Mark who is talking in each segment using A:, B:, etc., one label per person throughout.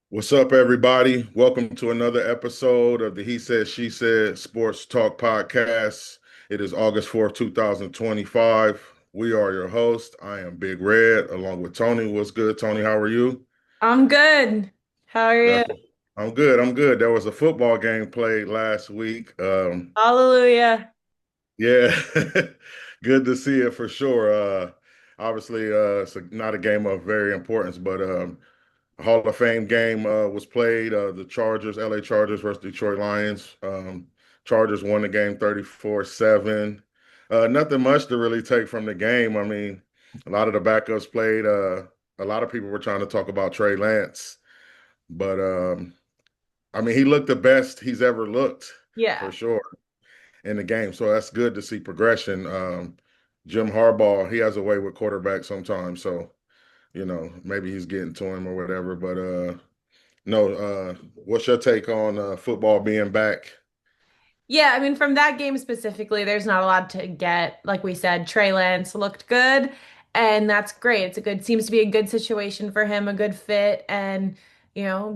A: What's up, everybody? Welcome to another episode of the He Said, She Said Sports Talk Podcast. It is August 4th, 2025. We are your hosts. I am Big Red along with Tony. What's good, Tony? How are you?
B: I'm good. How are you?
A: That's I'm good. I'm good. There was a football game played last week.
B: Hallelujah.
A: Yeah, good to see it for sure. Obviously, it's not a game of very importance, but Hall of Fame game was played. The Chargers, LA Chargers versus Detroit Lions. Chargers won the game 34-7. Nothing much to really take from the game. I mean, a lot of the backups played. A lot of people were trying to talk about Trey Lance, but I mean, he looked the best he's ever looked for
B: Yeah.
A: sure in the game. So that's good to see progression. Jim Harbaugh, he has a way with quarterbacks sometimes. So, maybe he's getting to him or whatever. But no, what's your take on football being back?
B: Yeah, I mean, from that game specifically, there's not a lot to get. Like we said, Trey Lance looked good, and that's great. Seems to be a good situation for him, a good fit, and
A: Yeah,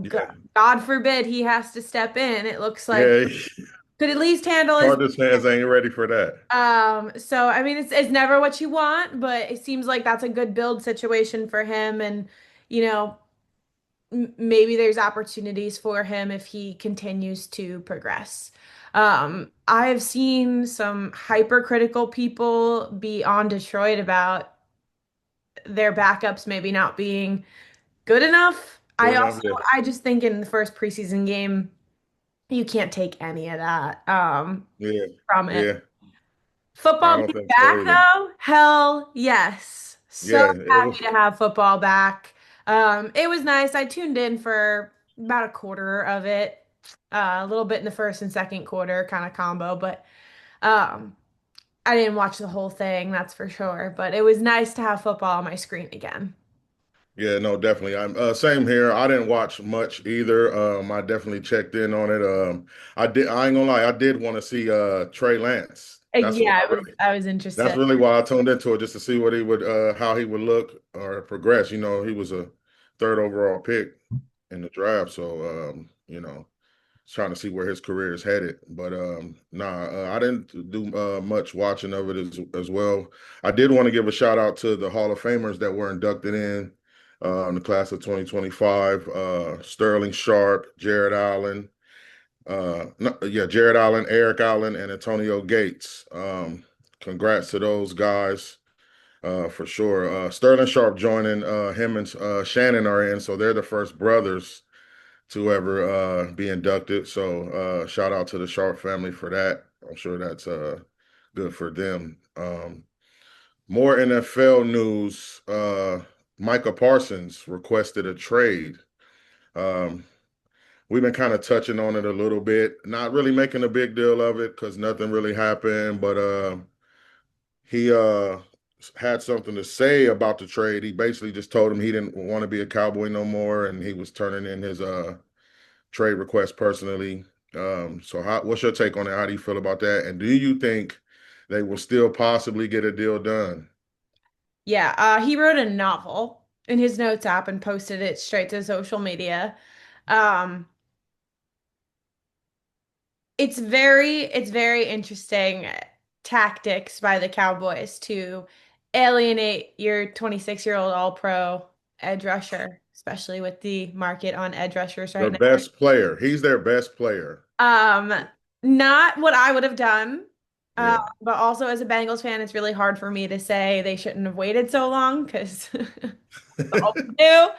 B: God forbid he has to step in. It looks like
A: yeah.
B: could at least handle his.
A: Chargers fans ain't ready for that.
B: So I mean, it's never what you want, but it seems like that's a good build situation for him, and you know. Maybe there's opportunities for him if he continues to progress. I've seen some hypercritical people be on Detroit about their backups maybe not being good enough.
A: Good enough. Yeah,
B: I just think in the first preseason game, you can't take any of that
A: yeah,
B: from it.
A: yeah. I
B: Football
A: don't
B: being
A: think so
B: back
A: either.
B: though, hell yes. So
A: Yeah, it
B: happy
A: was.
B: to have football back. It was nice. I tuned in for about a quarter of it, a little bit in the first and second quarter, kind of combo, but um, I didn't watch the whole thing, that's for sure. But it was nice to have football on my screen again.
A: Yeah, no, definitely. I'm same here. I didn't watch much either. I definitely checked in on it. I did. I ain't gonna lie. I did want to see Trey Lance.
B: Yeah, I was
A: That's
B: interested.
A: really why I tuned into it, just to see what he would, how he would look or progress. He was a third overall pick in the draft, so trying to see where his career is headed. But nah, I didn't do much watching of it as well. I did want to give a shout out to the Hall of Famers that were inducted in the class of 2025. Sterling Sharp, Jared Allen, no, yeah, Jared Allen, Eric Allen, and Antonio Gates. Congrats to those guys for sure. Sterling Sharp joining him and Shannon are in, so they're the first brothers to ever be inducted. So shout out to the Sharp family for that. I'm sure that's good for them. More NFL news. Micah Parsons requested a trade. Um, we've been kind of touching on it a little bit, not really making a big deal of it because nothing really happened, but he had something to say about the trade. He basically just told him he didn't want to be a Cowboy no more, and he was turning in his trade request personally. So what's your take on it? How do you feel about that? And do you think they will still possibly get a deal done?
B: Yeah, he wrote a novel in his notes app and posted it straight to social media. Um, it's very interesting tactics by the Cowboys to alienate your 26-year-old all-pro edge rusher, especially with the market on edge rushers
A: Their
B: right now.
A: best player. He's their best player.
B: Um, Not what I would have done.
A: Yeah.
B: But also as a Bengals fan, it's really hard for me to say they shouldn't have waited so long because all we do.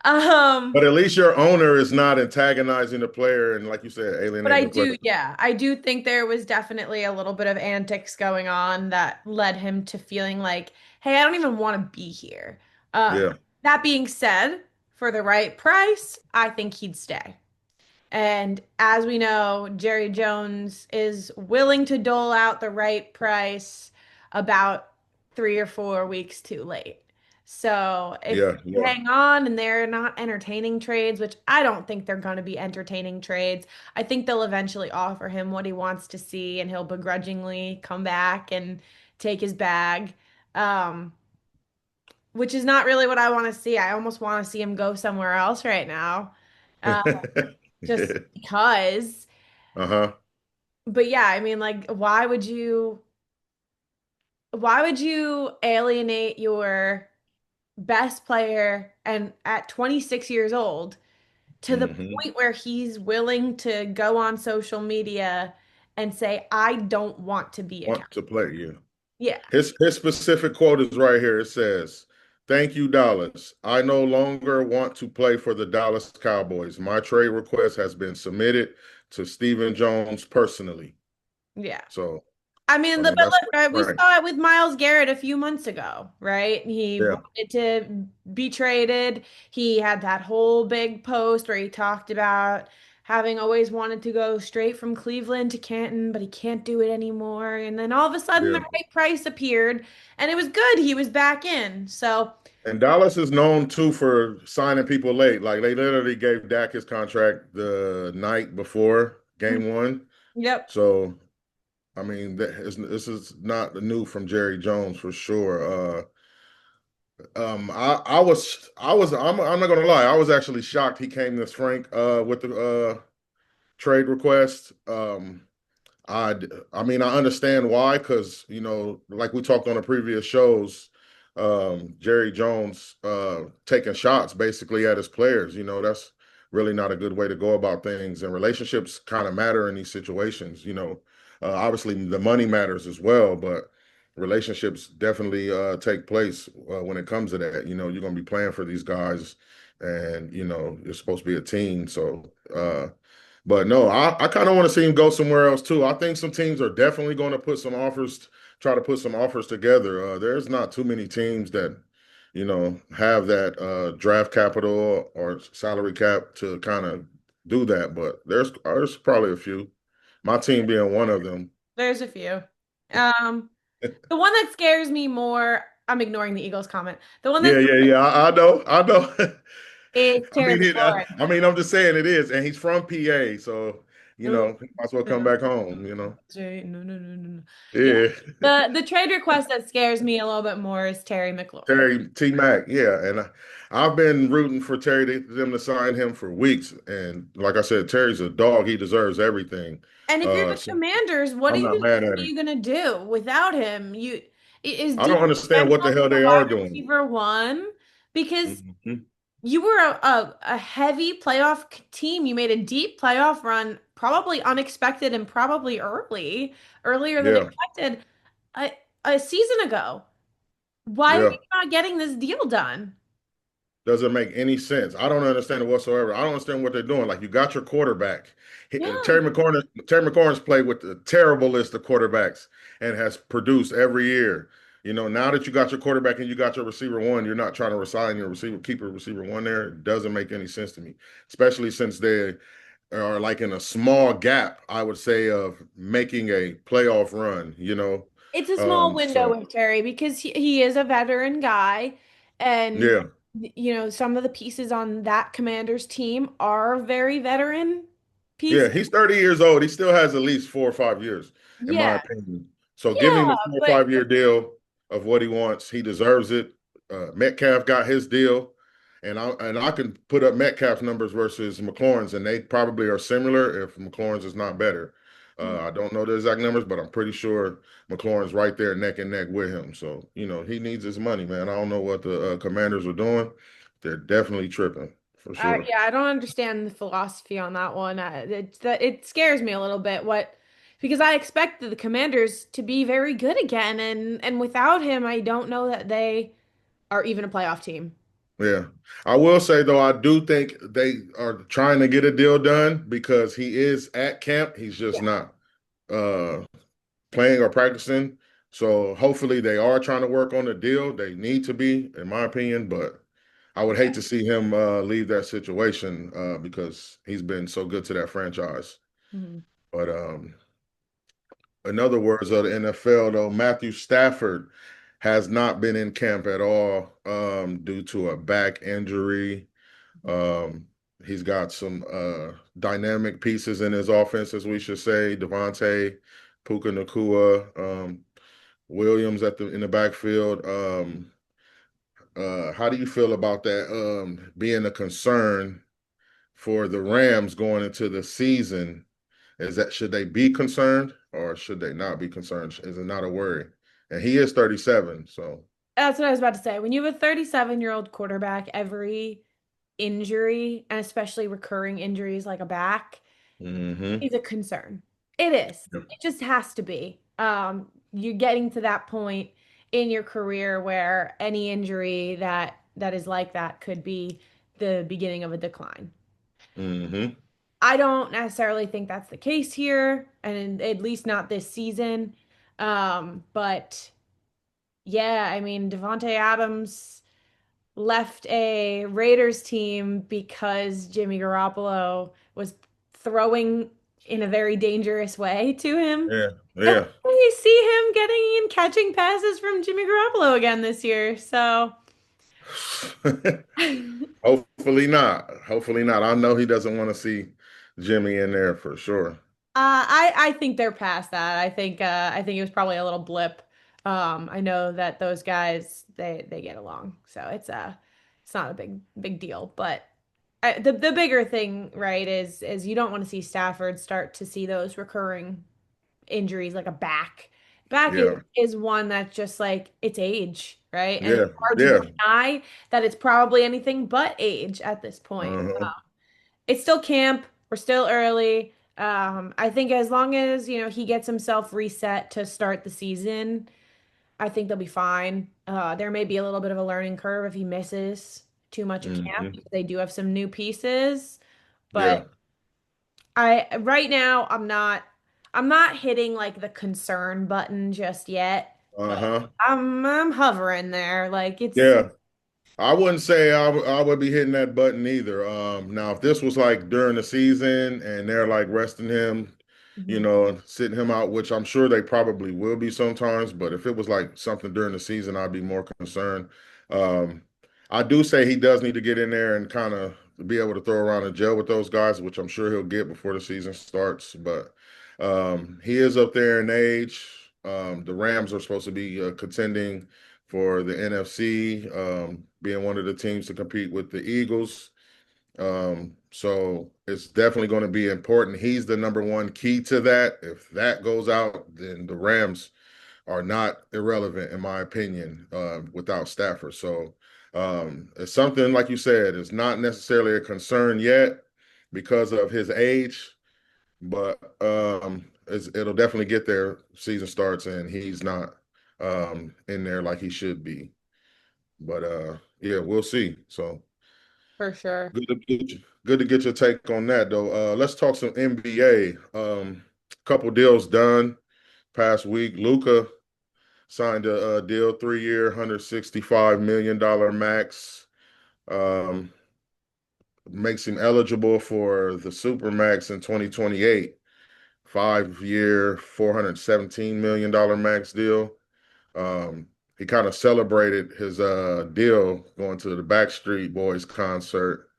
B: Um,
A: But at least your owner is not antagonizing the player and, like you said,
B: But
A: alienating the player.
B: I do think there was definitely a little bit of antics going on that led him to feeling like, hey, I don't even want to be here. Um,
A: Yeah.
B: that being said, for the right price, I think he'd stay. And as we know, Jerry Jones is willing to dole out the right price about 3 or 4 weeks too late. So if
A: Yeah.
B: you
A: Yeah.
B: hang on and they're not entertaining trades, which I don't think they're going to be entertaining trades, I think they'll eventually offer him what he wants to see and he'll begrudgingly come back and take his bag. Um, which is not really what I want to see. I almost want to see him go somewhere else right now. uh, just because.
A: Uh-huh.
B: But yeah, I mean, like, why would you alienate your best player and at 26 years old to the
A: Hmm.
B: point where he's willing to go on social media and say, I don't want to be a
A: Want
B: Cowboy.
A: to play, yeah.
B: Yeah.
A: His specific quote is right here. It says, "Thank you, Dallas. I no longer want to play for the Dallas Cowboys. My trade request has been submitted to Stephen Jones personally."
B: Yeah.
A: So,
B: I mean,
A: I mean, that's
B: look, right, we
A: right.
B: saw it with Miles Garrett a few months ago, right? He
A: Yeah,
B: wanted to be traded. He had that whole big post where he talked about having always wanted to go straight from Cleveland to Canton, but he can't do it anymore. And then all of a sudden, the
A: yeah.
B: right price appeared, and it was good. He was back in. So,
A: And Dallas is known too for signing people late. Like they literally gave Dak his contract the night before
B: mm,
A: game one.
B: yep.
A: So, I mean, this is not new from Jerry Jones for sure. I'm not gonna lie, I was actually shocked he came this frank with the trade request. I I mean I understand why because like we talked on the previous shows, Jerry Jones taking shots basically at his players. That's really not a good way to go about things, and relationships kind of matter in these situations. Obviously the money matters as well, but relationships definitely take place when it comes to that. You're going to be playing for these guys, and you're supposed to be a team. So but no, I kind of want to see him go somewhere else too. I think some teams are definitely going to try to put some offers together. There's not too many teams that, have that draft capital or salary cap to kind of do that, but there's probably a few. My team being one of them.
B: There's a few. Um, the one that scares me more, I'm ignoring the Eagles comment. The one
A: Yeah,
B: that
A: yeah, yeah. I know, I know.
B: is Terry McLaurin.
A: I mean, I'm just saying it is, and he's from PA, so
B: Oh,
A: he might as well
B: no,
A: come back home.
B: no, no, no, no. Yeah.
A: Yeah.
B: The trade request that scares me a little bit more is Terry McLaurin.
A: Terry T Mac, yeah, and I've been rooting for them to sign him for weeks, and like I said, Terry's a dog; he deserves everything.
B: And if you're the
A: So
B: Commanders, what are
A: I'm not mad at him.
B: you gonna do without him? Is
A: I don't
B: defense
A: understand what the
B: general
A: hell
B: the
A: they
B: wide
A: are doing.
B: receiver one? Because
A: Mhm.
B: you were a heavy playoff team. You made a deep playoff run, probably unexpected and probably earlier than
A: Yeah,
B: expected, a, a season ago. Why are
A: yeah.
B: you not getting this deal done?
A: Doesn't make any sense. I don't understand it whatsoever. I don't understand what they're doing. Like you got your quarterback.
B: Yeah.
A: Terry McLaurin's played with a terrible list of quarterbacks and has produced every year. Now that you got your quarterback and you got your receiver one, you're not trying to resign your receiver, keep your receiver one there. It doesn't make any sense to me, especially since they are like in a small gap, I would say, of making a playoff run.
B: It's a small window
A: So
B: with Terry because he is a veteran guy, and
A: yeah.
B: some of the pieces on that Commanders team are very veteran
A: Yeah,
B: pieces.
A: he's 30 years old. He still has at least 4 or 5 years, in my
B: Yeah,
A: opinion. So give him
B: yeah,
A: a four or
B: but
A: 5 year deal of what he wants. He deserves it. Metcalf got his deal, and I can put up Metcalf's numbers versus McLaurin's, and they probably are similar if McLaurin's is not better. I don't know the exact numbers, but I'm pretty sure McLaurin's right there neck and neck with him. So he needs his money, man. I don't know what the Commanders are doing. They're definitely tripping for sure.
B: yeah, I don't understand the philosophy on that one. It scares me a little bit. Because I expected the Commanders to be very good again, and without him, I don't know that they are even a playoff team.
A: Yeah. I will say though, I do think they are trying to get a deal done because he is at camp. He's just
B: Yeah.
A: not uh playing or practicing. So hopefully they are trying to work on the deal. They need to be, in my opinion, but I would hate to see him leave that situation because he's been so good to that franchise.
B: Mhm.
A: But in other words of the NFL, though, Matthew Stafford has not been in camp at all due to a back injury. Um, he's got some dynamic pieces in his offense, as we should say. Devontae, Puka Nakua, Williams in the backfield. How do you feel about that being a concern for the Rams going into the season, is that should they be concerned or should they not be concerned? Is it not a worry? And he is 37, so
B: That's what I was about to say. When you have a 37-year-old quarterback, every injury, and especially recurring injuries like a back,
A: hmm.
B: is a concern. It is. It just has to be. You're getting to that point in your career where any injury that is like that could be the beginning of a decline.
A: Hmm.
B: I don't necessarily think that's the case here, and at least not this season. But yeah, I mean, Devontae Adams left a Raiders team because Jimmy Garoppolo was throwing in a very dangerous way to him.
A: Yeah,
B: And
A: yeah.
B: we see him getting and catching passes from Jimmy Garoppolo again this year. So
A: Hopefully not. Hopefully not. I know he doesn't want to see Jimmy in there for sure.
B: I think they're past that. I think it was probably a little blip. I know that those guys they get along, so it's not a big deal. But the bigger thing, right, is you don't want to see Stafford start to see those recurring injuries like a back. Back
A: Yeah,
B: is one that's just like it's age, right? And
A: yeah,
B: it's hard to
A: yeah.
B: deny that it's probably anything but age at this point.
A: Uh-huh.
B: It's still camp. We're still early. I think as long as, he gets himself reset to start the season, I think they'll be fine. There may be a little bit of a learning curve if he misses too much of camp
A: Hmm.
B: because they do have some new pieces. But
A: Yeah.
B: I right now I'm not hitting like the concern button just yet, but
A: Uh-huh.
B: I'm hovering there. Like it's
A: Yeah. I wouldn't say I would be hitting that button either. Now, if this was like during the season and they're like resting him,
B: Mhm.
A: and sitting him out, which I'm sure they probably will be sometimes, but if it was like something during the season, I'd be more concerned. Um, I do say he does need to get in there and kind of be able to throw around and gel with those guys, which I'm sure he'll get before the season starts. But he is up there in age. The Rams are supposed to be contending for the NFC, being one of the teams to compete with the Eagles. So it's definitely going to be important. He's the number one key to that. If that goes out, then the Rams are not irrelevant, in my opinion, without Stafford. So it's something, like you said, it's not necessarily a concern yet because of his age, but it'll definitely get there. Season starts and he's not in there like he should be. But yeah, we'll see. So
B: For sure.
A: good to get your take on that though. Let's talk some NBA. Couple deals done past week. Luka signed a deal, 3 year, $165 million max. Um, Makes him eligible for the Supermax in 2028. 5 year, $417 million max deal. He kind of celebrated his deal going to the Backstreet Boys concert.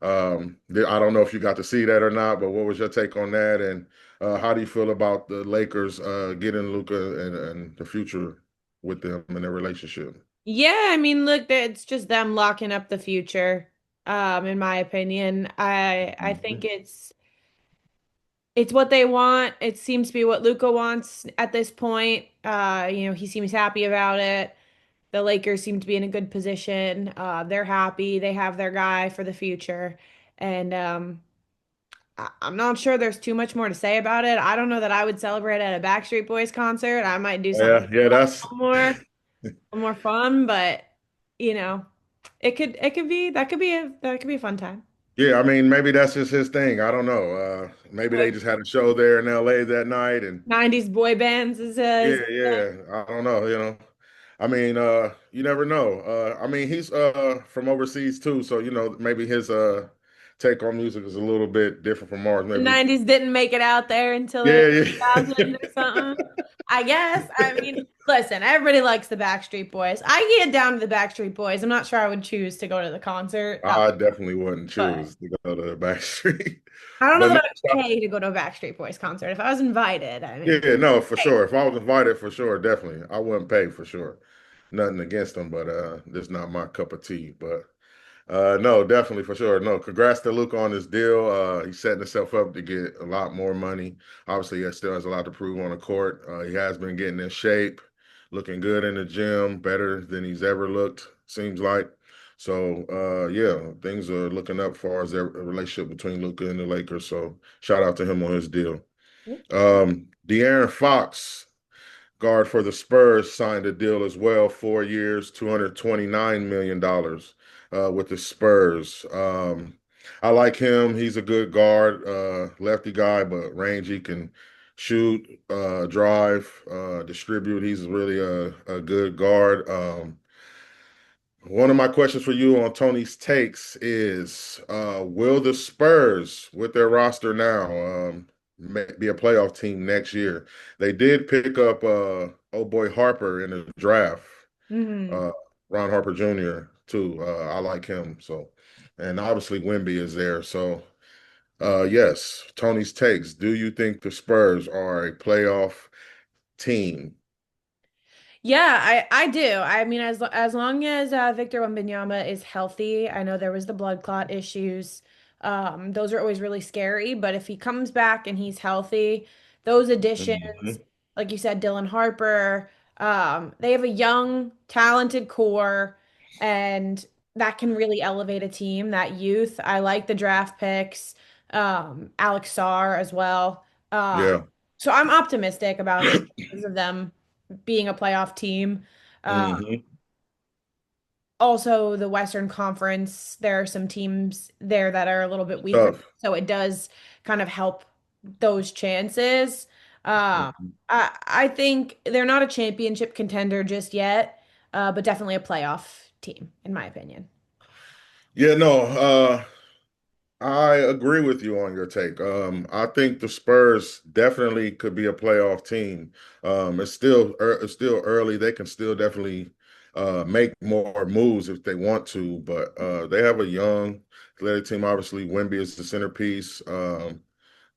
A: I don't know if you got to see that or not, but what was your take on that? And how do you feel about the Lakers getting Luka and the future with them and their relationship?
B: Yeah, I mean, look, it's just them locking up the future, in my opinion. I think
A: Mhm.
B: it's what they want. It seems to be what Luca wants at this point. He seems happy about it. The Lakers seem to be in a good position. They're happy. They have their guy for the future. And I'm not sure there's too much more to say about it. I don't know that I would celebrate at a Backstreet Boys concert. I might do something
A: Yeah, yeah, that's
B: more more fun, but you know, it could be that could be a fun time.
A: yeah. I mean, maybe that's just his thing. I don't know. Maybe they just had a show there in LA that night, and
B: 90s boy bands is
A: yeah, yeah. I don't know. I mean, you never know. I mean, he's from overseas too, so maybe his take on music is a little bit different from ours.
B: the
A: Maybe.
B: 90s didn't make it out there until the
A: Yeah,
B: 2000s or
A: yeah.
B: something. I guess. I mean, listen, everybody likes the Backstreet Boys. I get down to the Backstreet Boys. I'm not sure I would choose to go to the concert,
A: I definitely wouldn't
B: but
A: choose to go to the Backstreet.
B: I don't know
A: But
B: that
A: no,
B: I would pay to go to a Backstreet Boys concert. If I was invited, I mean,
A: yeah, no, for
B: hey,
A: sure. If I was invited, for sure, definitely, I wouldn't pay for sure. Nothing against them, but that's not my cup of tea. But No, definitely for sure. No, congrats to Luka on this deal. He's setting himself up to get a lot more money. Obviously, he still has a lot to prove on the court. He has been getting in shape, looking good in the gym, better than he's ever looked, seems like. So, yeah, things are looking up as far as their relationship between Luka and the Lakers. So, shout out to him on his deal. De'Aaron Fox, guard for the Spurs, signed a deal as well, 4 years, $229 million with the Spurs. I like him. He's a good guard, lefty guy, but rangy, can shoot, drive, distribute. He's really a good guard. One of my questions for you on Tony's takes is, will the Spurs, with their roster now, be a playoff team next year? They did pick up oh boy Harper in the draft,
B: Hmm.
A: uh, Ron Harper Jr. too. I like him. So, and obviously Wemby is there. So, yes, Tony's takes. Do you think the Spurs are a playoff team?
B: Yeah, I do. I mean, as long as Victor Wembanyama is healthy, I know there was the blood clot issues. Those are always really scary, but if he comes back and he's healthy, those additions,
A: Mhm.
B: like you said, Dylan Harper, they have a young, talented core, and that can really elevate a team, that youth. I like the draft picks, Alex Sarr as well.
A: Yeah.
B: So I'm optimistic about the chances of them being a playoff team. Uh,
A: Hmm.
B: Also, the Western Conference, there are some teams there that are a little bit weaker,
A: Tough.
B: so it does kind of help those chances.
A: Mhm.
B: I think they're not a championship contender just yet, but definitely a playoff team, in my opinion.
A: Yeah, no, I agree with you on your take. I think the Spurs definitely could be a playoff team. It's still early. They can still definitely make more moves if they want to, but they have a young athletic team. Obviously, Wemby is the centerpiece.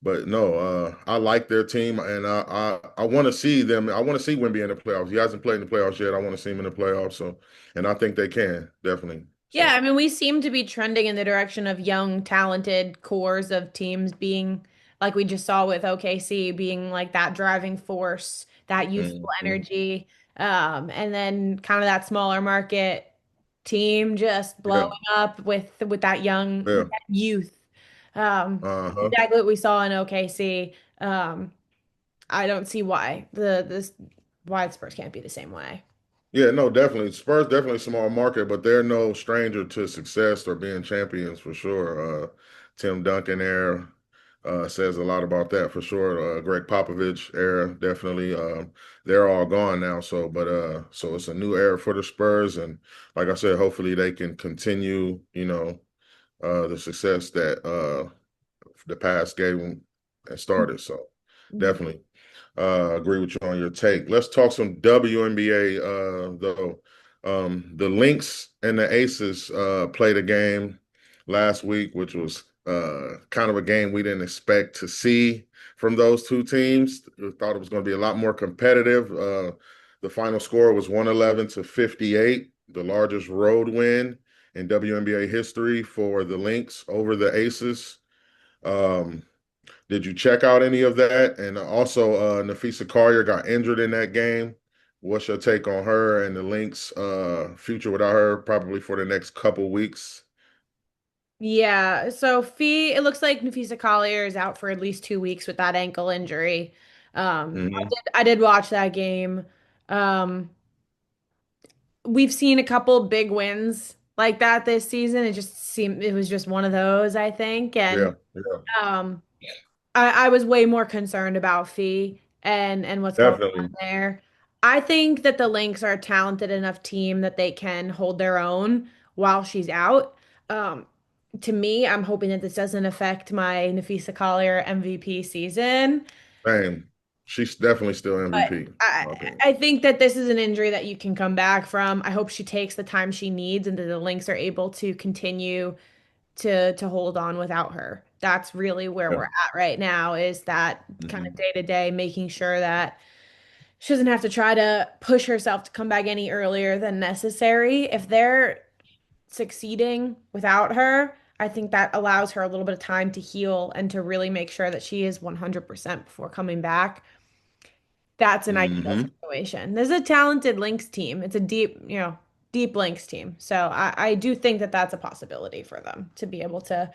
A: But no, I like their team, and I want to see them. I want to see Wemby in the playoffs. He hasn't played in the playoffs yet. I want to see him in the playoffs. So, and I think they can definitely.
B: Yeah,
A: So.
B: I mean, we seem to be trending in the direction of young, talented cores of teams being, like we just saw with OKC, being like that driving force, that youthful
A: Mhm.
B: energy, and then kind of that smaller market team just blowing
A: Yeah,
B: up with that young
A: yeah.
B: with that youth.
A: Uh-huh.
B: Exactly what we saw in OKC. I don't see why why the Spurs can't be the same way.
A: Yeah, no, definitely. Spurs definitely a small market, but they're no stranger to success or being champions for sure. Tim Duncan era says a lot about that for sure. Greg Popovich era, definitely. They're all gone now, so it's a new era for the Spurs, and like I said, hopefully they can continue, the success that the past gave them and started. So definitely. Agree with you on your take. Let's talk some WNBA though. The Lynx and the Aces played a game last week, which was kind of a game we didn't expect to see from those two teams. We thought it was going to be a lot more competitive. The final score was 111 to 58, the largest road win in WNBA history for the Lynx over the Aces. Um, did you check out any of that? And also, Naphessa Collier got injured in that game. What's your take on her and the Lynx future without her, probably for the next couple weeks?
B: Yeah, so Fee, it looks like Naphessa Collier is out for at least 2 weeks with that ankle injury.
A: Hmm.
B: I did watch that game. Um, we've seen a couple big wins like that this season. It was just one of those, I think. And
A: Yeah, yeah,
B: um, I was way more concerned about Fee and what's going on
A: definitely.
B: there. I think that the Lynx are a talented enough team that they can hold their own while she's out. Um, to me, I'm hoping that this doesn't affect my Naphessa Collier MVP season.
A: Same. She's definitely still
B: But
A: MVP, in
B: I,
A: my opinion.
B: I think that this is an injury that you can come back from. I hope she takes the time she needs and that the Lynx are able to continue to hold on without her. That's really where
A: Yeah.
B: we're at right now, is that kind of
A: Hmm.
B: day to day, making sure that she doesn't have to try to push herself to come back any earlier than necessary. If they're succeeding without her, I think that allows her a little bit of time to heal and to really make sure that she is 100% before coming back. That's an ideal
A: Hmm.
B: situation. There's a talented Lynx team. It's a deep, deep Lynx team. So I do think that that's a possibility for them to be able to,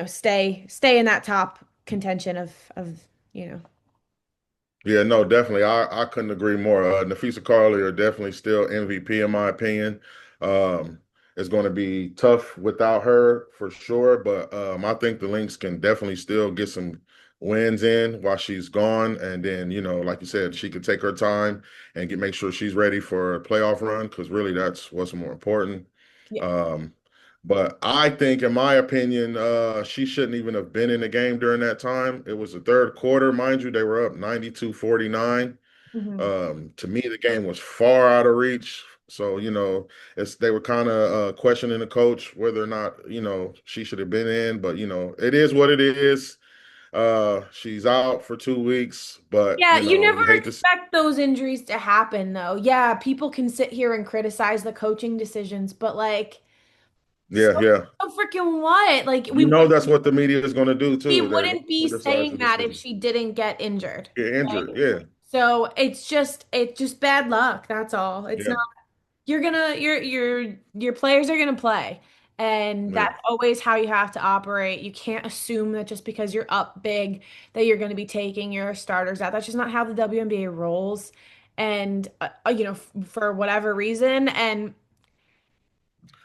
B: stay in that top contention of, you know.
A: Yeah, no, definitely. I couldn't agree more. Naphessa Collier definitely still MVP in my opinion. Um, it's going to be tough without her for sure, but I think the Lynx can definitely still get some wins in while she's gone, and then like you said, she can take her time and make sure she's ready for a playoff run because really that's what's more important.
B: Yeah.
A: Um, but I think, in my opinion, she shouldn't even have been in the game during that time. It was the third quarter, mind you. They were up 92-49.
B: Mhm.
A: To me, the game was far out of reach. So, they were kind of questioning the coach whether or not, she should have been in. But, it is what it is. She's out for 2 weeks, but,
B: Yeah, you never
A: you hate to see.
B: expect those injuries to happen, though. Yeah, people can sit here and criticize the coaching decisions, but like, so,
A: Yeah, yeah.
B: so freaking what? Like,
A: That's what the media is going to do
B: we
A: too. They're going
B: wouldn't
A: to
B: be
A: criticize
B: saying
A: the
B: that if
A: decision.
B: she didn't get injured.
A: Get injured.
B: Right?
A: Yeah.
B: So it's just bad luck. That's all. It's
A: Yeah.
B: not you're gonna your players are gonna play. And
A: Yeah.
B: that's always how you have to operate. You can't assume that just because you're up big that you're going to be taking your starters out. That's just not how the WNBA rolls. And for whatever reason, and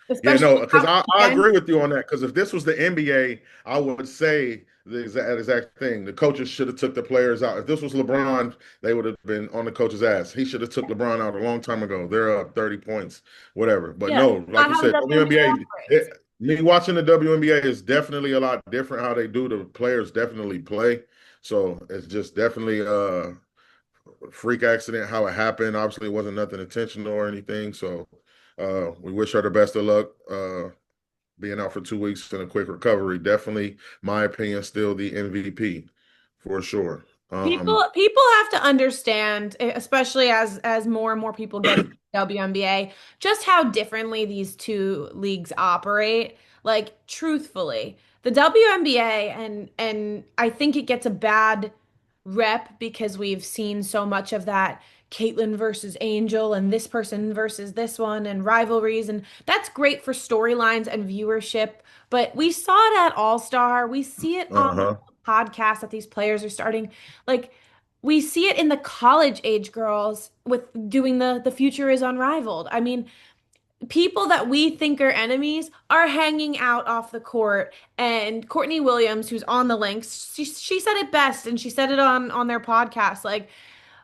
A: Yeah,
B: especially
A: no, because
B: how
A: I
B: again,
A: agree with you on that. Because if this was the NBA, I would say the exact thing. The coaches should have took the players out. If this was LeBron, they would have been on the coach's ass. He should have took LeBron out a long time ago. They're up 30 points, whatever. But
B: yeah,
A: no, like
B: not
A: you
B: how the
A: said,
B: WNBA
A: WNBA,
B: operates.
A: me watching the WNBA is definitely a lot different how they do. The players definitely play. So it's just definitely freak accident how it happened. Obviously, it wasn't nothing intentional or anything. So we wish her the best of luck. Being out for 2 weeks and a quick recovery. Definitely, my opinion, still the MVP for sure.
B: People have to understand, especially as more and more people get into WNBA, just how differently these two leagues operate. Like truthfully, the WNBA and I think it gets a bad rep because we've seen so much of that Caitlyn versus Angel and this person versus this one and rivalries, and that's great for storylines and viewership. But we saw it at All Star. We see it on
A: Uh-huh.
B: podcasts that these players are starting. Like we see it in the college age girls with doing the future is unrivaled. I mean, people that we think are enemies are hanging out off the court. And Courtney Williams, who's on the links, she said it best, and she said it on their podcast. Like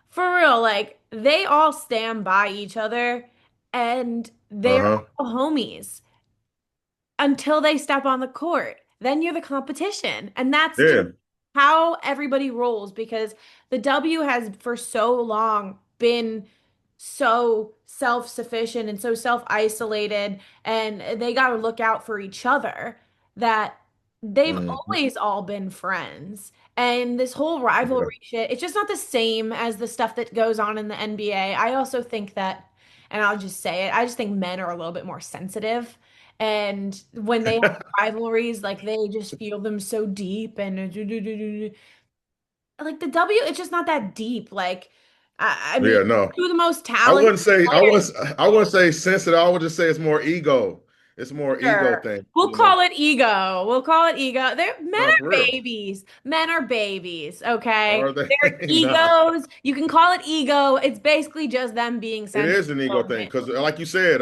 B: for real, like they all stand by each other, and they're
A: Uh-huh.
B: all homies until they step on the court. Then you're the competition. And that's just
A: Yeah.
B: how everybody rolls because the W has for so long been so self-sufficient and so self-isolated, and they got to look out for each other, that they've
A: Mhm.
B: always all been friends. And this whole
A: Yeah.
B: rivalry shit, it's just not the same as the stuff that goes on in the NBA. I also think that, and I'll just say it, I just think men are a little bit more sensitive. And when they have rivalries, like they just feel them so deep and like the W, it's just not that deep. Like, I mean,
A: Yeah, no.
B: two of the most
A: I
B: talented
A: wouldn't say I
B: players.
A: was I wouldn't say sensitive. I would just say it's more ego. It's more ego
B: Sure.
A: thing,
B: We'll call it ego. We'll call it ego. Men
A: No,
B: are
A: for real.
B: babies. Men are babies, okay?
A: Are they?
B: They're
A: Nah.
B: egos. You can call it ego. It's basically just them being
A: It
B: sensitive
A: is an ego thing because,
B: emotionally.
A: like you said,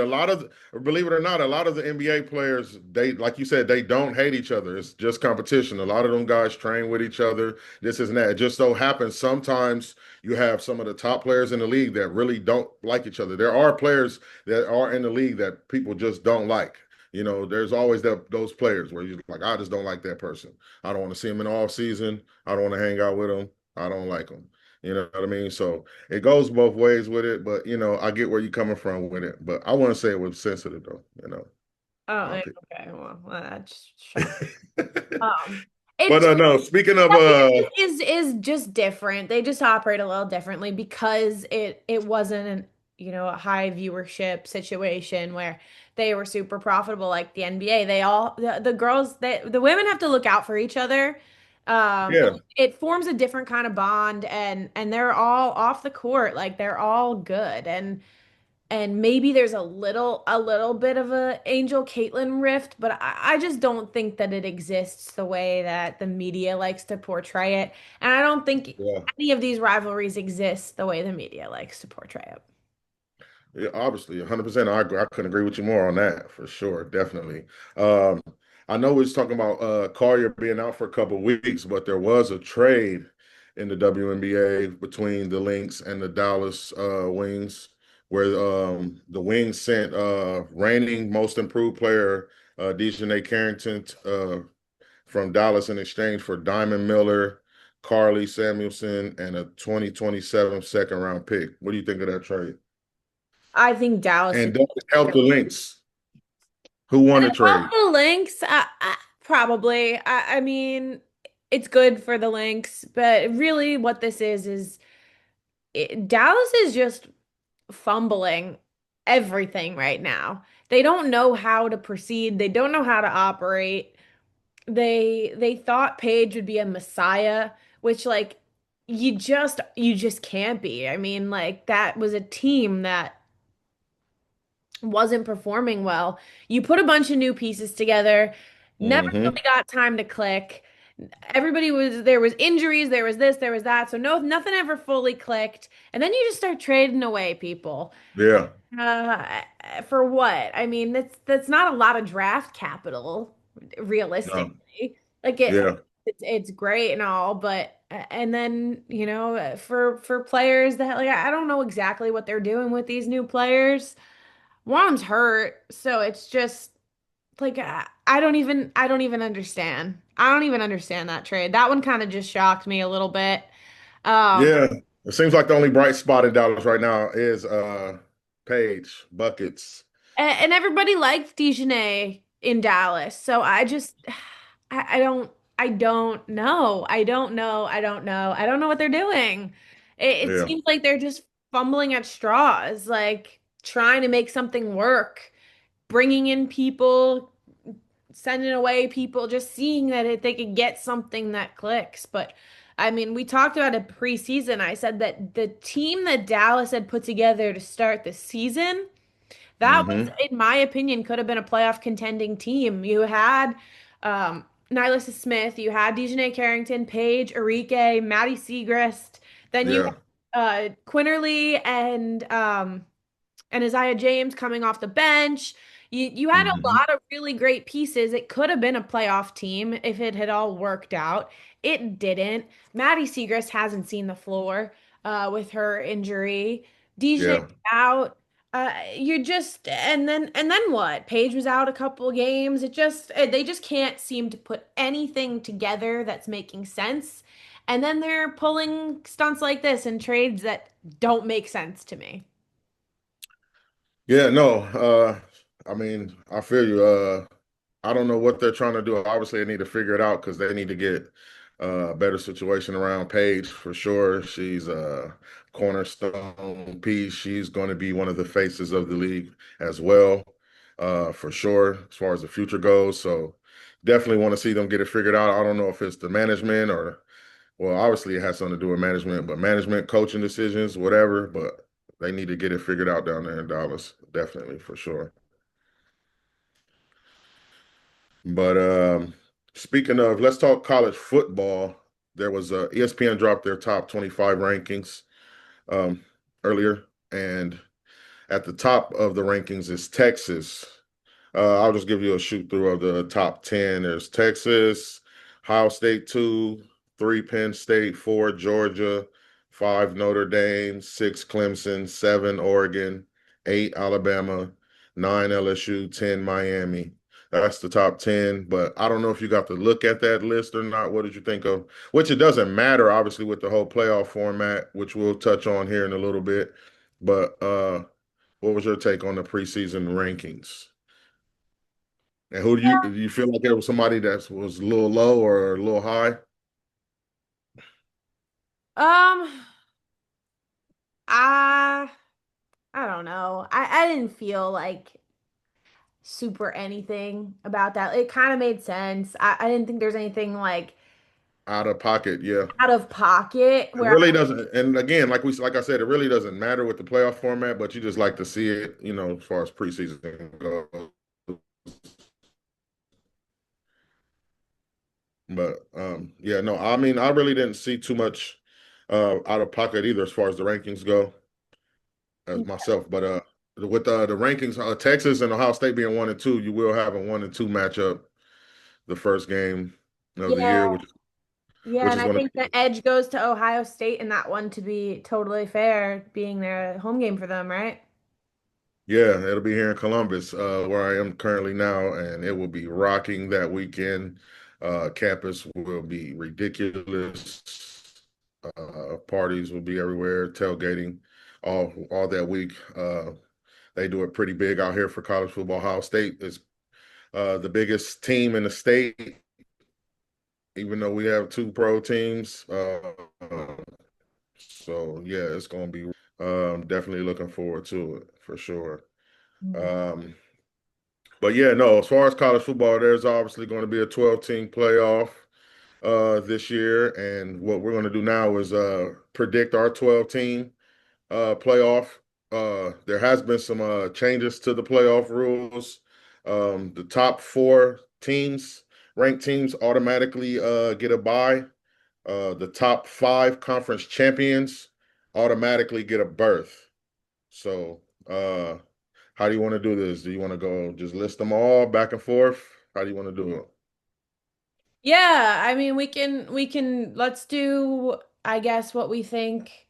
A: believe it or not, a lot of the NBA players, like you said, they don't hate each other. It's just competition. A lot of them guys train with each other. This and that. It just so happens sometimes you have some of the top players in the league that really don't like each other. There are players that are in the league that people just don't like. There's always those players where you're like, I just don't like that person. I don't want to see him in the off season. I don't want to hang out with him. I don't like him. You know what I mean? So it goes both ways with it, but I get where you're coming from with it. But I wouldn't say it was sensitive though,
B: Oh,
A: my
B: okay. Well, that's shocked.
A: opinion.
B: Um, it
A: But
B: just
A: no, speaking of
B: is just different. They just operate a little differently because it wasn't an a high viewership situation where they were super profitable like the NBA. The girls, the women have to look out for each other.
A: Yeah,
B: It forms a different kind of bond, and they're all off the court, like they're all good. And maybe there's a little bit of a Angel Caitlyn rift, but I just don't think that it exists the way that the media likes to portray it. And I don't think
A: yeah.
B: any of these rivalries exist the way the media likes to portray it.
A: Yeah, obviously, 100%. I couldn't agree with you more on that for sure. Definitely. Um, I know we was talking about Collier being out for a couple of weeks, but there was a trade in the WNBA between the Lynx and the Dallas Wings, where the Wings sent reigning most improved player Dejanay Carrington from Dallas in exchange for Diamond Miller, Carly Samuelson, and a 2027 second round pick. What do you think of that trade?
B: I think Dallas is
A: And does it help the Lynx? Who won the
B: Help
A: trade?
B: the Lynx. Probably. I mean, it's good for the Lynx, but really, what this is Dallas is just fumbling everything right now. They don't know how to proceed. They don't know how to operate. They thought Paige would be a messiah, which like you just can't be. I mean, like that was a team that wasn't performing well. You put a bunch of new pieces together, never
A: Hmm.
B: really got time to click. Everybody was there was injuries, there was this, there was that. So nothing ever fully clicked. And then you just start trading away people.
A: Yeah.
B: Uh, for what? I mean, that's not a lot of draft capital,
A: No.
B: realistically. Like
A: Yeah.
B: it's great and all, but and then, for players that like I don't know exactly what they're doing with these new players. One of them's hurt, so it's just like I don't even understand. I don't even understand that trade. That one kind of just shocked me a little bit. Um,
A: Yeah. It seems like the only bright spot in Dallas right now is Page buckets.
B: and everybody liked Dejanay in Dallas, so I just I don't know. I don't know. I don't know. I don't know what they're doing. It
A: Yeah.
B: seems like they're just fumbling at straws, like trying to make something work, bringing in people, sending away people, just seeing that if they could get something that clicks. But I mean, we talked about it preseason. I said that the team that Dallas had put together to start the season, that was,
A: Hmm.
B: in my opinion, could have been a playoff contending team. You had Nyla Smith, you had Dejanay Carrington, Paige, Arike, Maddie Segrist, then you
A: Yeah.
B: had Quinterly and Isaiah James coming off the bench. You had a
A: Hmm.
B: lot of really great pieces. It could have been a playoff team if it had all worked out. It didn't. Maddie Segrist hasn't seen the floor with her injury. DJ
A: Yeah.
B: out. You're just and then what? Paige was out a couple games. They just can't seem to put anything together that's making sense. And then they're pulling stunts like this and trades that don't make sense to me.
A: Yeah. No. I mean, I feel you. I don't know what they're trying to do. Obviously, they need to figure it out because they need to get a better situation around Paige for sure. She's a cornerstone piece. She's going to be one of the faces of the league as well, for sure, as far as the future goes. So definitely want to see them get it figured out. I don't know if it's the management or, well, obviously it has something to do with management, but management, coaching decisions, whatever. But they need to get it figured out down there in Dallas, definitely for sure. But speaking of, let's talk college football. There was ESPN dropped their top 25 rankings um, earlier, and at the top of the rankings is Texas. I'll just give you a shoot through of the top 10. There's Texas, Ohio State 2, 3 Penn State, 4 Georgia, 5 Notre Dame, 6 Clemson, 7 Oregon, 8 Alabama, 9 LSU, 10 Miami. That's the top 10. But I don't know if you got to look at that list or not. What did you think of? Which it doesn't matter, obviously, with the whole playoff format, which we'll touch on here in a little bit. But what was your take on the preseason rankings? And who do you feel like there was somebody that was a little low or a little high?
B: Um, I I don't know. I didn't feel like super anything about that. It kind of made sense. I didn't think there's anything like
A: Out of pocket, yeah.
B: out of pocket
A: It
B: where
A: really doesn't. And again, like I said, it really doesn't matter with the playoff format, but you just like to see it, as far as preseason goes. But yeah, no, I mean, I really didn't see too much out of pocket either as far as the rankings go as myself. But with the rankings, Texas and Ohio State being 1 and 2, you will have a 1 and 2 matchup the first game of the
B: yeah,
A: year,
B: yeah,
A: which
B: and
A: is
B: I
A: going to
B: think
A: be
B: the edge goes to Ohio State in that one to be totally fair, being their home game for them, right?
A: yeah, it'll be here in Columbus, where I am currently now, and it will be rocking that weekend. Campus will be ridiculous. Parties will be everywhere, tailgating all that week. They do it pretty big out here for college football. Ohio State is the biggest team in the state, even though we have two pro teams. So yeah, it's going to be definitely looking forward to it for sure.
B: Mm.
A: Um, but yeah, no, as far as college football, there's obviously going to be a 12-team playoff this year, and what we're going to do now is predict our 12-team playoff. There has been some changes to the playoff rules. The top four teams, ranked teams, automatically get a bye. The top five conference champions automatically get a berth. So, how do you want to do this? Do you want to go just list them all back and forth? How do you want to do it?
B: Yeah, I mean we can let's do I guess what we think.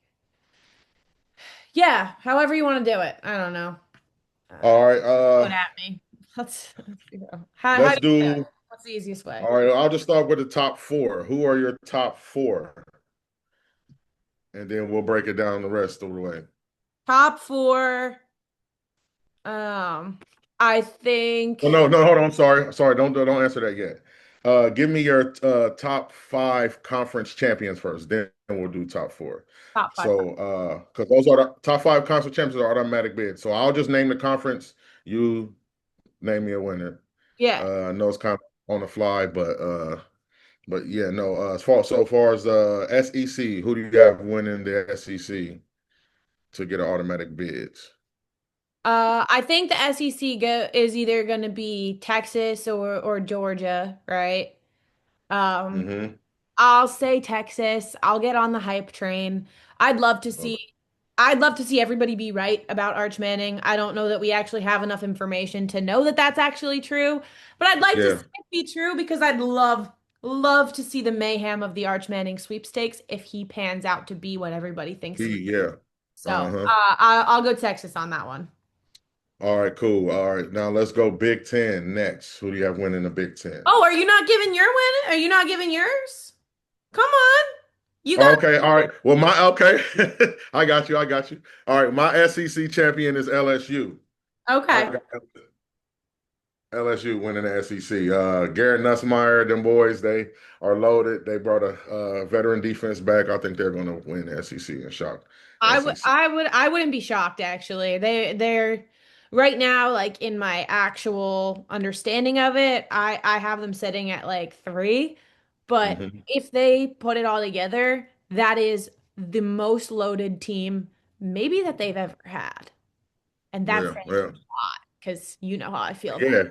B: Yeah, however you want to do it. I don't know.
A: All right.
B: Going at me. Let's figure out. How
A: Let's
B: do you do it?
A: do.
B: What's the easiest way?
A: All right. I'll just start with the top four. Who are your top four? And then we'll break it down the rest of the way.
B: Top four. Um, I
A: Well,
B: think
A: no, no, hold on. I'm sorry. Sorry. Don't answer that yet. Give me your top five conference champions first. Then we'll do top four.
B: top five.
A: So, because those are the top five conference champions are automatic bids. So I'll just name the conference. You name me a winner.
B: Yeah.
A: I know it's kind of on the fly, but yeah, no. So far as SEC, who do you have winning the SEC to get an automatic bids?
B: I think the SEC is either going to be Texas or Georgia, right? Um,
A: Mm-hmm.
B: I'll say Texas. I'll get on the hype train. I'd love to
A: Okay.
B: see I'd love to see everybody be right about Arch Manning. I don't know that we actually have enough information to know that that's actually true, but I'd like to see
A: Yeah.
B: it be true because I'd love to see the mayhem of the Arch Manning sweepstakes if he pans out to be what everybody thinks he.
A: Yeah.
B: So,
A: Uh-huh.
B: I'll go Texas on that one.
A: All right, cool. All right. Now let's go Big Ten next. Who do you have winning the Big Ten?
B: Oh, are you not giving your win? Are you not giving yours? Come on. You got
A: Okay, all right. Well, okay. I got you. I got you. All right, my SEC champion is LSU. I
B: okay.
A: got LSU winning the SEC. Garrett Nussmeier, them boys, they are loaded. They brought a veteran defense back. I think they're going to win the SEC and shock SEC.
B: I wouldn't be shocked actually. They're right now like in my actual understanding of it, I have them sitting at like 3, but
A: Hmm.
B: if they put it all together, that is the most loaded team maybe that they've ever had. And that's
A: Yeah,
B: saying
A: yeah,
B: a lot because you know how I feel about
A: yeah,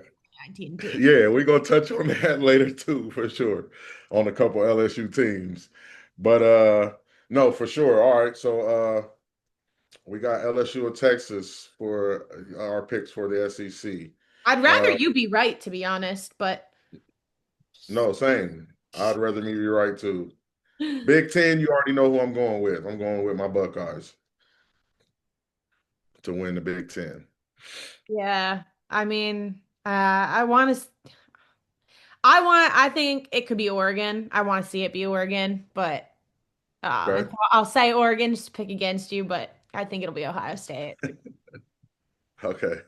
B: 19 team.
A: yeah. We're gonna touch on that later too, for sure, on a couple LSU teams. But no, for sure. All right, so we got LSU and Texas for our picks for the SEC.
B: I'd rather
A: Uh,
B: you be right to be honest, but
A: no, same. I'd rather me be right too. Big Ten, you already know who I'm going with. I'm going with my Buckeyes to win the Big Ten.
B: yeah, I mean, I think it could be Oregon. I want to see it be Oregon, but and
A: Okay.
B: so I'll say Oregon just to pick against you, but I think it'll be Ohio State.
A: Okay.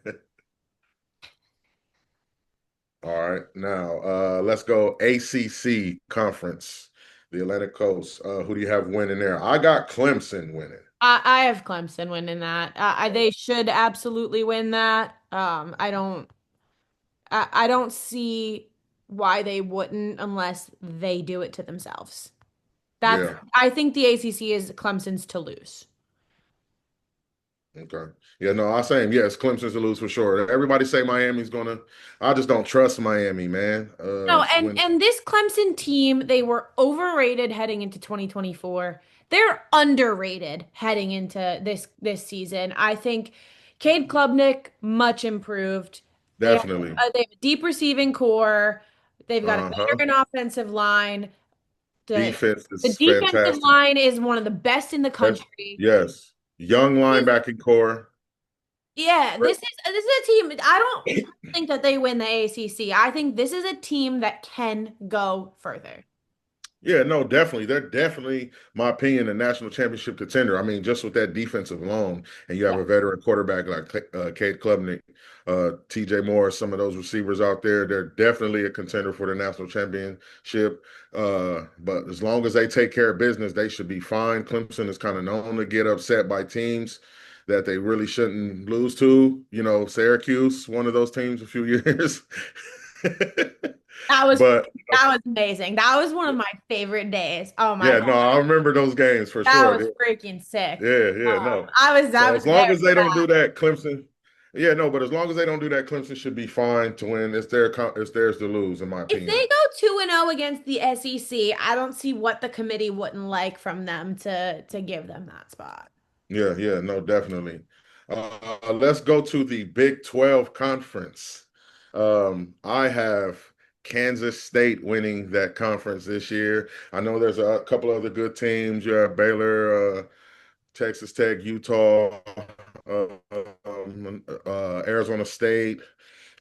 A: All right. Now let's go ACC conference, the Atlantic Coast. Who do you have winning there? I got Clemson winning.
B: I have Clemson winning that. They should absolutely win that. I don't see why they wouldn't unless they do it to themselves. That's,
A: Yeah.
B: I think the ACC is Clemson's to lose.
A: Okay. Yeah, no, I say yes, Clemson's to lose for sure. Everybody say Miami's gonna. I just don't trust Miami, man.
B: No, and
A: When
B: and this Clemson team, they were overrated heading into 2024. They're underrated heading into this season. I think Cade Klubnik much improved.
A: definitely.
B: They have a deep receiving core. They've got a
A: Uh-huh.
B: veteran offensive line. The
A: Defense
B: the
A: is
B: defensive
A: fantastic.
B: line is one of the best in the
A: That's
B: country.
A: yes. Young linebacking core.
B: Yeah, this is a team. I don't think that they win the ACC. I think this is a team that can go further.
A: Yeah, no, definitely. They're definitely, my opinion, a national championship contender. I mean, just with that defensive alone, and you have
B: Yeah.
A: a veteran quarterback like Cade Klubnik, TJ Morris, some of those receivers out there, they're definitely a contender for the national championship. But as long as they take care of business, they should be fine. Clemson is kind of known to get upset by teams that they really shouldn't lose to. You know, Syracuse, one of those teams a few years.
B: That was
A: But
B: that was amazing. That was one of my favorite days. Oh my
A: yeah,
B: God.
A: no, I remember those games for
B: That
A: sure.
B: was freaking sick.
A: Yeah, yeah, no.
B: I
A: So
B: was
A: as
B: there
A: long as
B: for
A: they don't
B: that.
A: do that, Clemson, yeah, no, but as long as they don't do that, Clemson should be fine to win. It's theirs to lose, in my
B: If they
A: opinion.
B: go 2-0 against the SEC, I don't see what the committee wouldn't like from them to give them that spot.
A: Yeah, yeah, no, definitely. Let's go to the Big 12 conference. I have Kansas State winning that conference this year. I know there's a couple other good teams. You have Baylor, Texas Tech, Utah, Arizona State.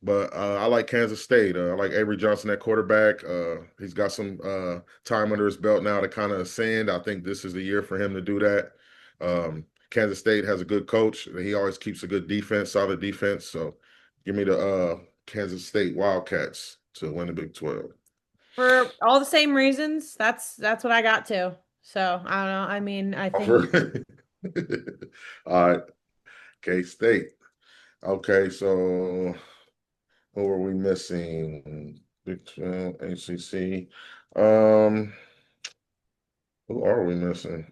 A: But I like Kansas State. I like Avery Johnson at quarterback. He's got some time under his belt now to kind of ascend. I think this is the year for him to do that. Kansas State has a good coach. He always keeps a good defense, solid defense. So give me the Kansas State Wildcats to win the Big 12.
B: For all the same reasons, that's what I got to. So I don't know. I mean, I think
A: All right, K-State. Okay, so who are we missing? Big 12, ACC. Um, who are we missing?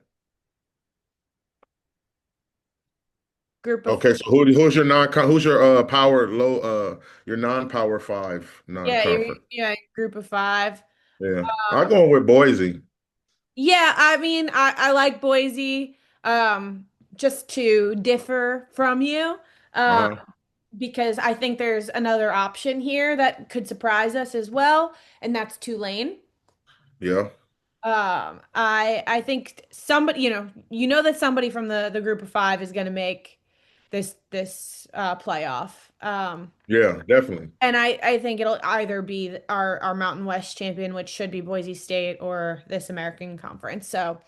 B: group of
A: Okay, so who's your who's your power low your non-power five
B: yeah,
A: non-conference?
B: group of five.
A: Yeah. I'm going with Boise.
B: Yeah, I mean, I like Boise. Um, just to differ from you, uh,
A: Uh-huh.
B: because I think there's another option here that could surprise us as well, and that's Tulane.
A: Yeah.
B: I think somebody, you know that somebody from the group of five is going to make this playoff.
A: Yeah, definitely.
B: And I think it'll either be our Mountain West champion, which should be Boise State, or this American Conference. So,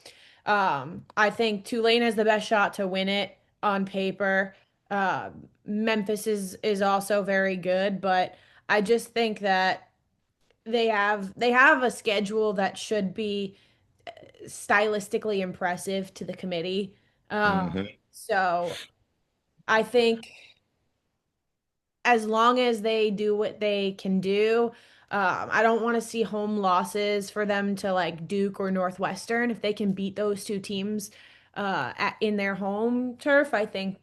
B: I think Tulane has the best shot to win it on paper. Memphis is also very good, but I just think that they have a schedule that should be stylistically impressive to the committee. Um,
A: Hmm.
B: so I think as long as they do what they can do, I don't want to see home losses for them to like Duke or Northwestern. If they can beat those two teams in their home turf, I think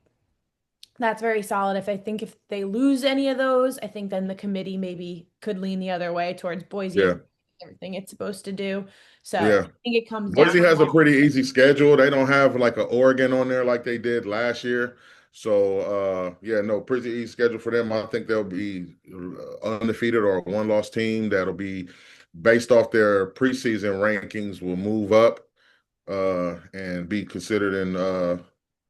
B: that's very solid. If they lose any of those, I think then the committee maybe could lean the other way towards Boise if
A: Yeah.
B: everything it's supposed to do. So I
A: Yeah.
B: think it comes down
A: Boise
B: to
A: has a
B: that.
A: pretty easy schedule. They don't have like an Oregon on there like they did last year. So yeah, no, pretty easy schedule for them. I think they'll be undefeated or a one-loss team that'll be based off their preseason rankings will move up and be considered in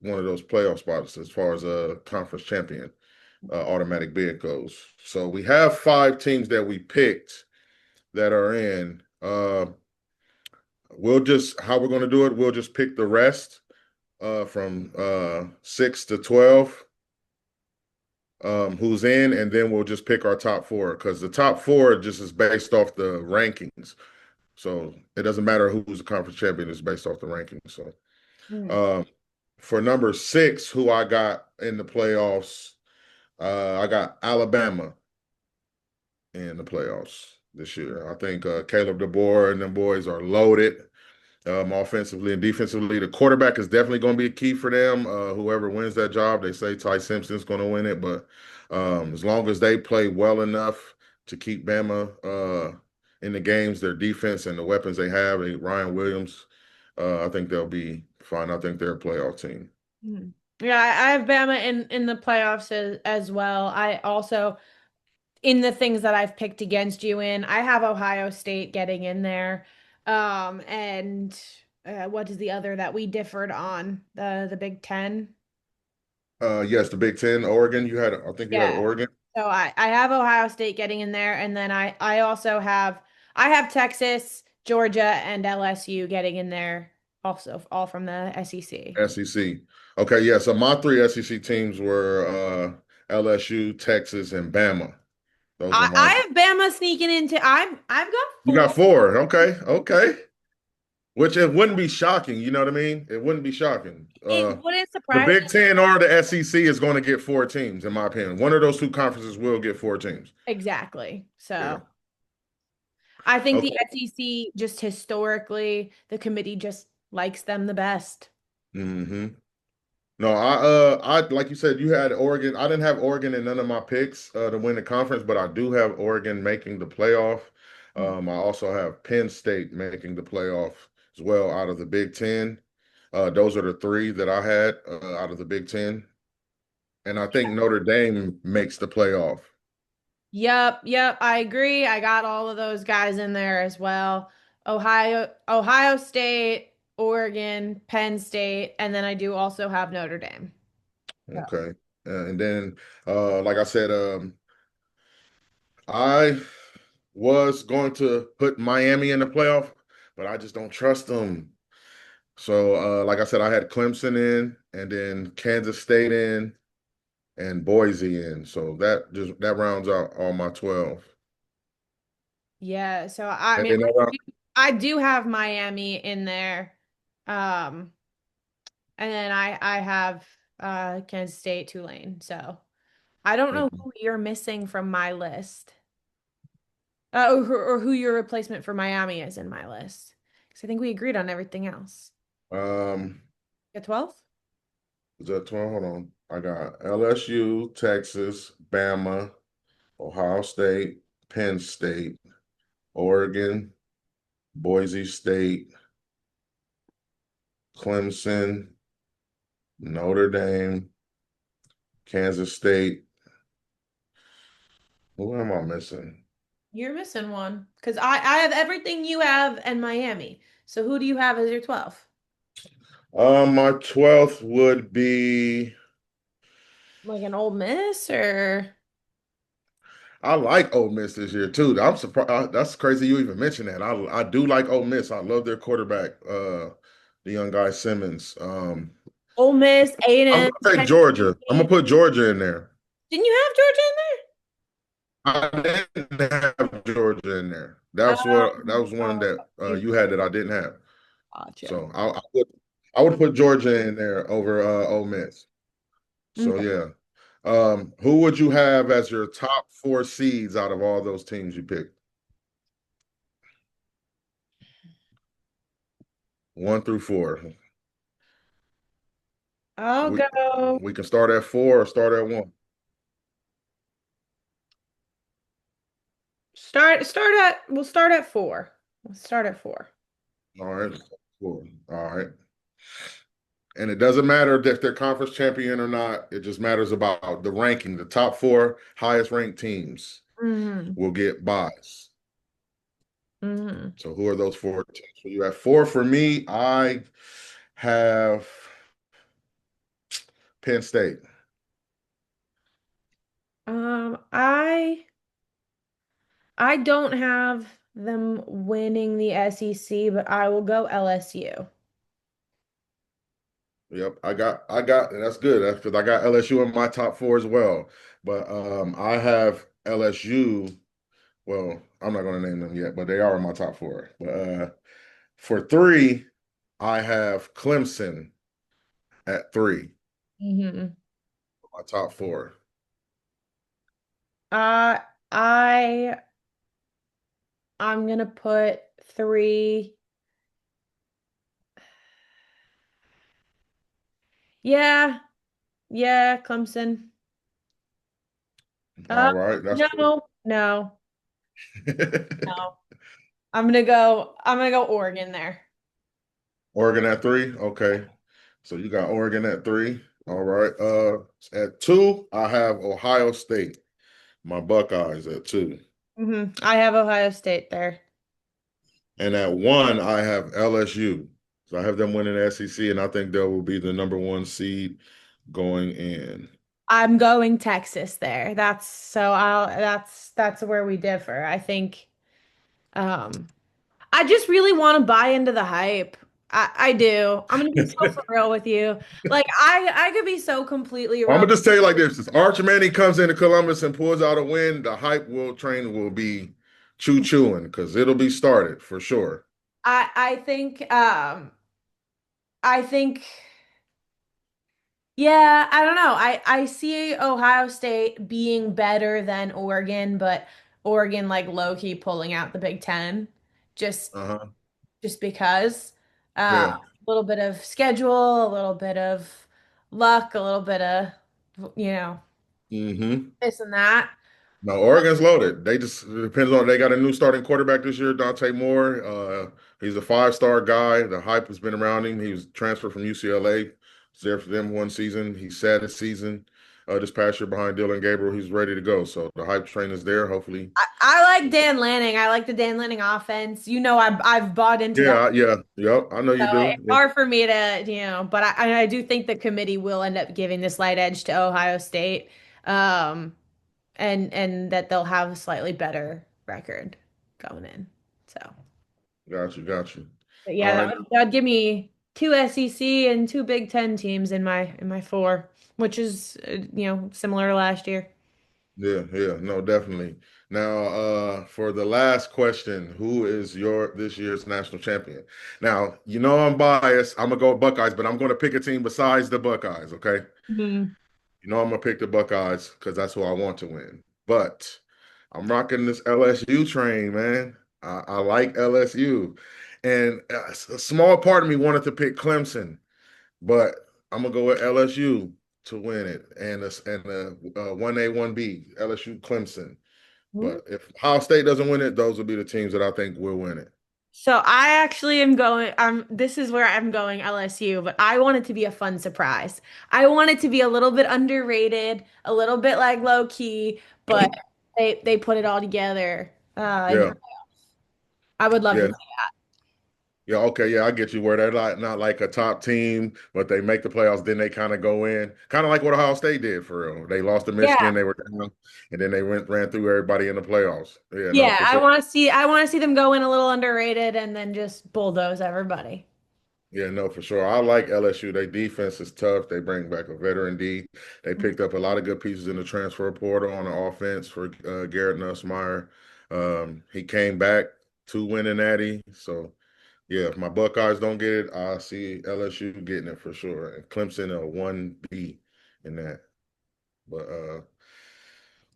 A: one of those playoff spots as far as a conference champion automatic bid goes. So we have five teams that we picked that are in. We'll just how we're going to do it. We'll just pick the rest from 6 to 12, who's in, and then we'll just pick our top four because the top four just is based off the rankings. So it doesn't matter who's the conference champion; it's based off the rankings. So
B: Hmm.
A: um, For number 6, who I got in the playoffs, I got Alabama in the playoffs this year. I think Caleb DeBoer and them boys are loaded, offensively and defensively. The quarterback is definitely going to be a key for them. Whoever wins that job, they say Ty Simpson's going to win it, but as long as they play well enough to keep Bama in the games, their defense and the weapons they have, Ryan Williams, I think they'll be fine. I think they're a playoff team.
B: Mhm. Yeah, I have Bama in the playoffs as well. I also in the things that I've picked against you in, I have Ohio State getting in there. And what is the other that we differed on? The Big Ten.
A: Yes, the Big Ten, Oregon. I think you had
B: Yeah.
A: Oregon.
B: So I have Ohio State getting in there, and then I also have Texas, Georgia, and LSU getting in there also, all from the SEC.
A: SEC. Okay, yeah. So my three SEC teams were LSU, Texas, and Bama. Those were
B: I
A: my.
B: have Bama sneaking into I've got
A: You
B: four.
A: got four. Okay, okay. Which it wouldn't be shocking. You know what I mean? It wouldn't be shocking.
B: It wouldn't
A: The
B: surprise
A: Big Ten or the SEC is going to get four teams, in my opinion. One of those two conferences will get four teams.
B: exactly.
A: Yeah.
B: So I think the
A: Okay.
B: SEC just historically, the committee just likes them the best.
A: Mm-hmm. No, I like you said, you had Oregon. I didn't have Oregon in none of my picks to win the conference, but I do have Oregon making the playoff. I also have Penn State making the playoff as well out of the Big Ten. Those are the three that I had out of the Big Ten, and I think Notre Dame makes the playoff.
B: Yep, I agree. I got all of those guys in there as well. Ohio State, Oregon, Penn State, and then I do also have Notre Dame. Yeah.
A: Okay, and then like I said, I was going to put Miami in the playoff, but I just don't trust them. So, like I said, I had Clemson in, and then Kansas State in, and Boise in. So that rounds out all my 12.
B: Yeah, so I
A: And
B: mean
A: then that
B: I do have Miami in there. Um and then I have Kansas State, Tulane. So I don't know
A: round,
B: who you're missing from my list. Or who your replacement for Miami is in my list. Because I think we agreed on everything else.
A: um,
B: Get 12?
A: is that 12? Hold on. I got LSU, Texas, Bama, Ohio State, Penn State, Oregon, Boise State, Clemson, Notre Dame, Kansas State. Who am I missing?
B: You're missing one. Because I have everything you have and Miami. So who do you have as your 12?
A: My 12th would be.
B: Like an Ole Miss or
A: I like Ole Miss this year too. I'm surprised. That's crazy you even mentioned that. I do like Ole Miss. I love their quarterback, the young guy Simmons.
B: Ole Miss,
A: I'm
B: A&M,
A: gonna take
B: Tennessee
A: Georgia. I'm gonna
B: State.
A: put Georgia in there.
B: Didn't you have Georgia in
A: I didn't have Georgia in there.
B: there?
A: That was one that
B: You
A: you had that I didn't have.
B: gotcha.
A: So I would put Georgia in there over Ole Miss. So
B: Okay.
A: yeah. Who would you have as your top four seeds out of all those teams you picked? 1 through 4.
B: I'll
A: We
B: go
A: we can start at 4 or start at 1.
B: we'll start at 4. We'll start at 4.
A: All right. 4. All right. And it doesn't matter if they're conference champion or not. It just matters about the ranking. The top 4 highest ranked teams
B: Mm-hmm.
A: will get buys.
B: Mm-hmm.
A: So who are those 4 teams? So you have 4 for me. I have Penn State.
B: I don't have them winning the SEC, but I will go LSU.
A: Yep, I got that's good. That's because I got LSU in my top 4 as well. But I have LSU. Well, I'm not going to name them yet, but they are in my top 4. But for 3, I have Clemson at 3.
B: Hmm.
A: My top 4.
B: Uh, I I'm gonna put three. Yeah, yeah, Clemson.
A: All right, that's cool.
B: No, no, no. I'm gonna go Oregon there.
A: Oregon at 3. Okay. So you got Oregon at 3. All right. At 2, I have Ohio State. My Buckeyes at 2.
B: I have Ohio State there.
A: And at 1, I have LSU. So I have them winning the SEC, and I think they will be the number 1 seed going in.
B: I'm going Texas there. That's where we differ. I think um I just really want to buy into the hype. I do. I'm gonna be so for real with you. Like I could be so completely
A: I'm
B: wrong.
A: gonna just tell you like this: if Arch Manning comes into Columbus and pulls out a win, the hype will train will be chewing because it'll be started for sure.
B: I think yeah, I don't know. I see Ohio State being better than Oregon, but Oregon like low key pulling out the Big Ten just
A: Uh-huh.
B: just because. A
A: Yeah.
B: little bit of schedule, a little bit of luck, a little bit of, you know,
A: Mm-hmm.
B: this and that.
A: No, Oregon's loaded. They just it depends on they got a new starting quarterback this year, Dante Moore. He's a 5-star guy. The hype has been around him. He was transferred from UCLA. Was there for them 1 season. He sat a season this past year behind Dylan Gabriel. He's ready to go. So the hype train is there. Hopefully.
B: I like Dan Lanning. I like the Dan Lanning offense. I've bought into that.
A: Yeah. Yep. I know
B: So
A: you
B: it's
A: do. Yeah.
B: hard for me to, but I do think the committee will end up giving the slight edge to Ohio State. Um, and that they'll have a slightly better record going in. So,
A: Got you.
B: but
A: All
B: yeah,
A: right.
B: that'd give me two SEC and two Big Ten teams in my four, which is similar to last year.
A: Yeah. No, definitely. Now, for the last question, who is your this year's national champion? Now, you know I'm biased. I'm gonna go with Buckeyes, but I'm gonna pick a team besides the Buckeyes, okay?
B: Mhm.
A: You know I'm gonna pick the Buckeyes because that's who I want to win. But I'm rocking this LSU train, man. I like LSU. And a small part of me wanted to pick Clemson, but I'm gonna go with LSU to win it, and 1A, 1B, LSU, Clemson. But if Ohio State doesn't win it, those will be the teams that I think will win it.
B: So I actually am going, this is where I'm going LSU, but I want it to be a fun surprise. I want it to be a little bit underrated, a little bit like low key, but they put it all together.
A: Yeah,
B: I would love to
A: yeah,
B: see
A: yeah. Okay, yeah, I get you. Where they're not like a top team, but they make the playoffs, then they kind of go in, kind of like what Ohio State did for real. They lost to
B: that.
A: Michigan, they were down, and then they ran through everybody in the playoffs. Yeah, no,
B: Yeah,
A: for
B: I
A: sure.
B: want to see I want to see them go in a little underrated and then just bulldoze everybody.
A: Yeah, no, for sure. I like LSU. Their defense is tough. They bring back a veteran D. They picked up a lot of good pieces in the transfer portal on the offense for Garrett Nussmeier. He came back to win a natty. So, yeah, if my Buckeyes don't get it, I see LSU getting it for sure. And Clemson a 1B in that. But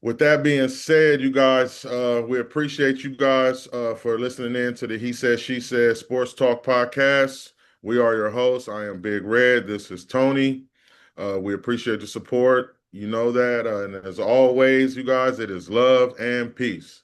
A: with that being said, you guys, we appreciate you guys for listening in to the He Said, She Said Sports Talk podcast. We are your hosts. I am Big Red. This is Tony. We appreciate the support. You know that. And as always, you guys, it is love and peace.